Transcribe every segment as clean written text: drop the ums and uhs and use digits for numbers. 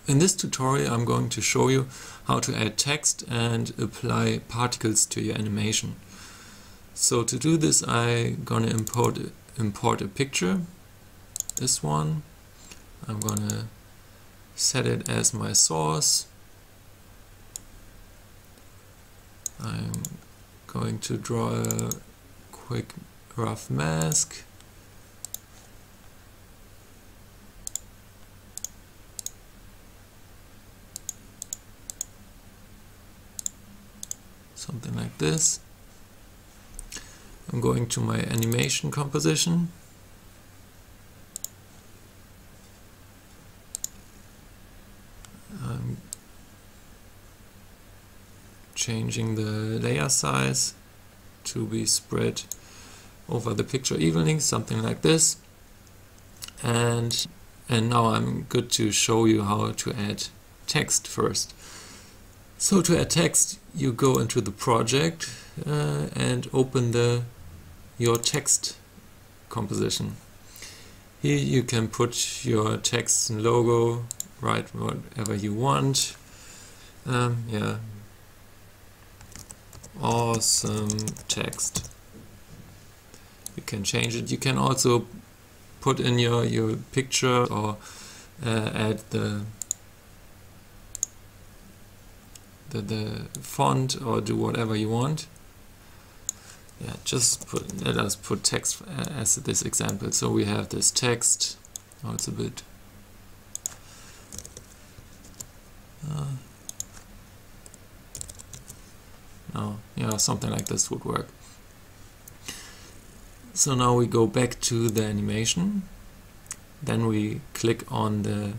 In this tutorial I'm going to show you how to add text and apply particles to your animation. So to do this I'm gonna import a picture, this one. I'm gonna set it as my source. I'm going to draw a quick rough mask. Something like this. I'm going to my animation composition. I'm changing the layer size to be spread over the picture evenly, something like this. And now I'm good to show you how to add text first. So to add text, you go into the project and open your text composition. Here you can put your text and logo, write whatever you want. Yeah, awesome text. You can change it. You can also put in your picture or add the font or do whatever you want. Yeah, let us put text as this example. So we have this text. Oh, it's a bit no, yeah, something like this would work. So now we go back to the animation. Then we click on the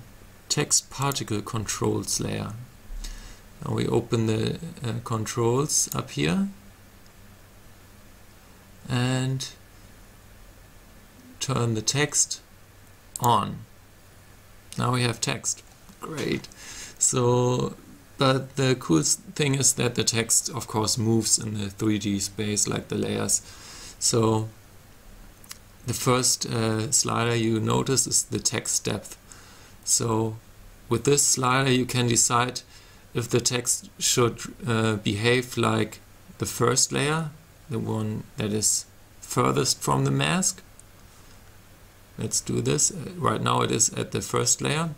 text particle controls layer. Now we open the controls up here and turn the text on. Now we have text. Great. So, but the cool thing is that the text of course moves in the 3D space like the layers. So the first slider you notice is the text depth. So with this slider you can decide if the text should behave like the first layer, the one that is furthest from the mask. Let's do this. Right now it is at the first layer.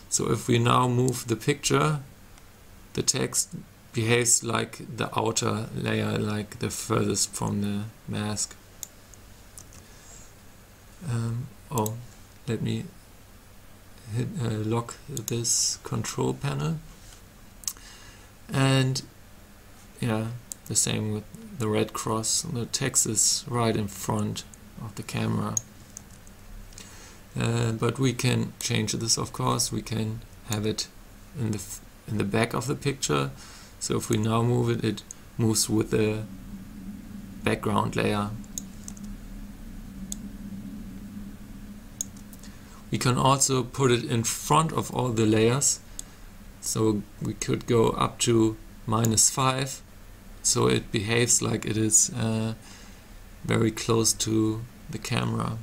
So if we now move the picture, the text behaves like the outer layer, like the furthest from the mask. Let me lock this control panel. And yeah, the same with the red cross. The text is right in front of the camera. But we can change this, of course. We can have it in the back of the picture. So if we now move it, it moves with the background layer. We can also put it in front of all the layers. So we could go up to -5, so it behaves like it is very close to the camera.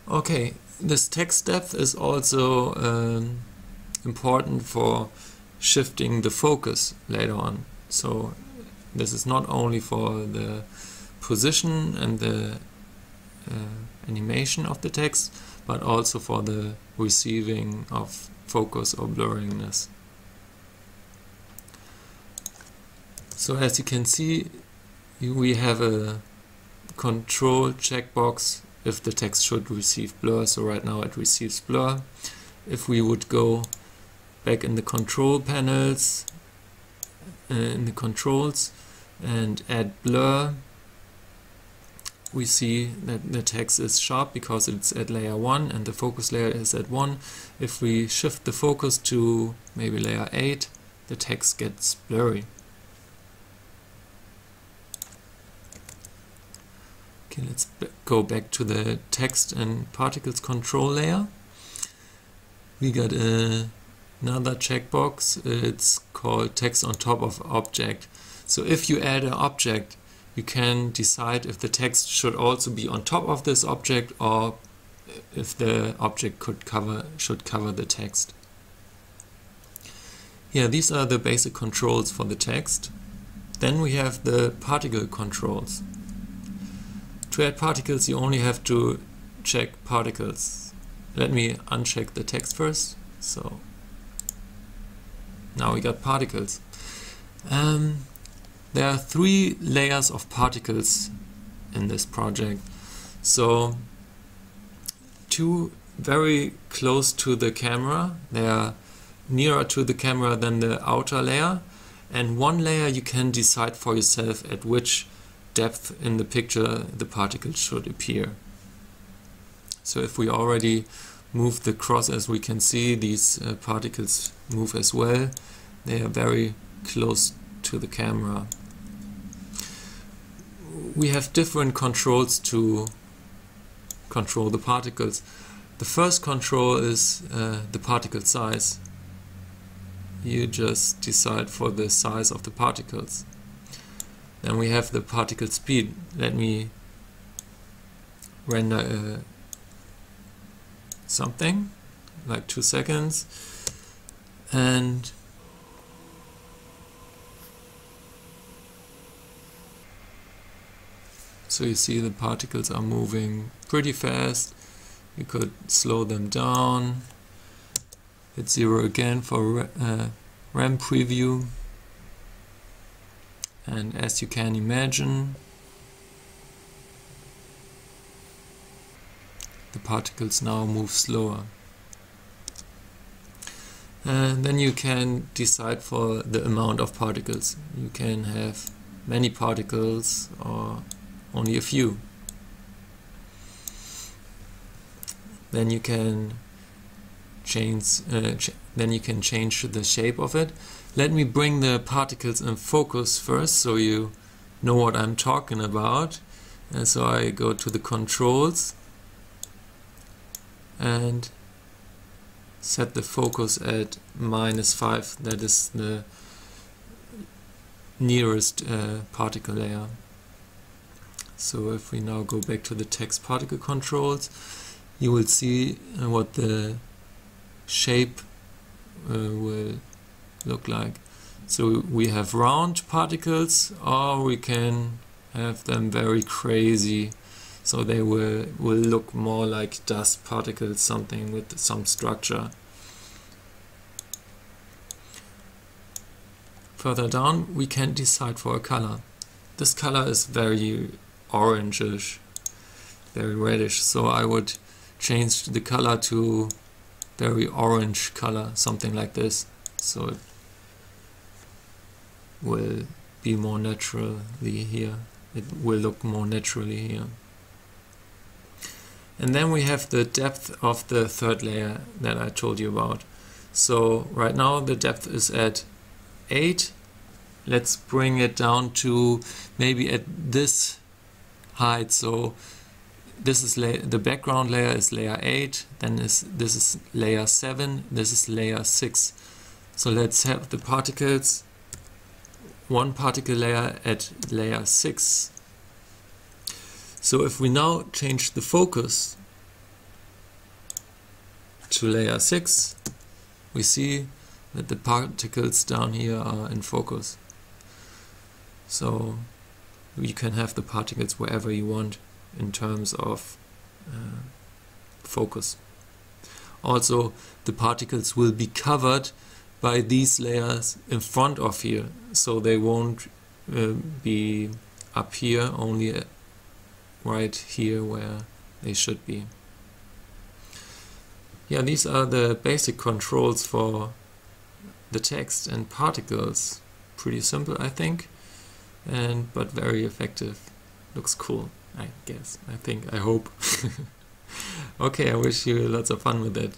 Okay, this text depth is also important for shifting the focus later on. So this is not only for the position and the animation of the text, but also for the receiving of focus or blurriness. So as you can see, we have a control checkbox if the text should receive blur. So right now it receives blur. If we would go back in the control panels, in the controls, and add blur, we see that the text is sharp because it's at layer 1 and the focus layer is at 1. If we shift the focus to maybe layer 8, the text gets blurry. Okay, let's go back to the text and particles control layer. We got another checkbox. It's called text on top of object. So if you add an object, you can decide if the text should also be on top of this object or if the object should cover the text. Yeah, these are the basic controls for the text. Then we have the particle controls. To add particles, you only have to check particles. Let me uncheck the text first. So now we got particles. There are 3 layers of particles in this project. So 2 very close to the camera, they are nearer to the camera than the outer layer, and 1 layer you can decide for yourself at which depth in the picture the particles should appear. So if we already move the cross, as we can see, these particles move as well. They are very close to the camera. We have different controls to control the particles. The first control is the particle size. You just decide for the size of the particles. Then we have the particle speed. Let me render something like 2 seconds, and so you see the particles are moving pretty fast. You could slow them down, hit 0 again for RAM preview, and as you can imagine, the particles now move slower. And then you can decide for the amount of particles. You can have many particles or only a few. Then you can change the shape of it. Let me bring the particles in focus first so you know what I'm talking about. And so I go to the controls and set the focus at -5. That is the nearest particle layer. So if we now go back to the text particle controls, you will see what the shape will look like. So we have round particles, or we can have them very crazy. So they will look more like dust particles, something with some structure. Further down, we can decide for a color. This color is very orangish, very reddish. So I would change the color to very orange color, something like this. So it will be more naturally here. It will look more naturally here. And then we have the depth of the 3rd layer that I told you about. So right now the depth is at 8. Let's bring it down to maybe at this height. So this is the background layer is layer 8, then this is layer 7, this is layer 6. So let's have the particles, 1 particle layer at layer 6. So if we now change the focus to layer 6, we see that the particles down here are in focus. So you can have the particles wherever you want in terms of focus. Also, the particles will be covered by these layers in front of here, so they won't be up here, only right here where they should be. Yeah, these are the basic controls for the text and particles. Pretty simple, I think, but very effective. Looks cool, I guess. I hope. Okay, I wish you lots of fun with it.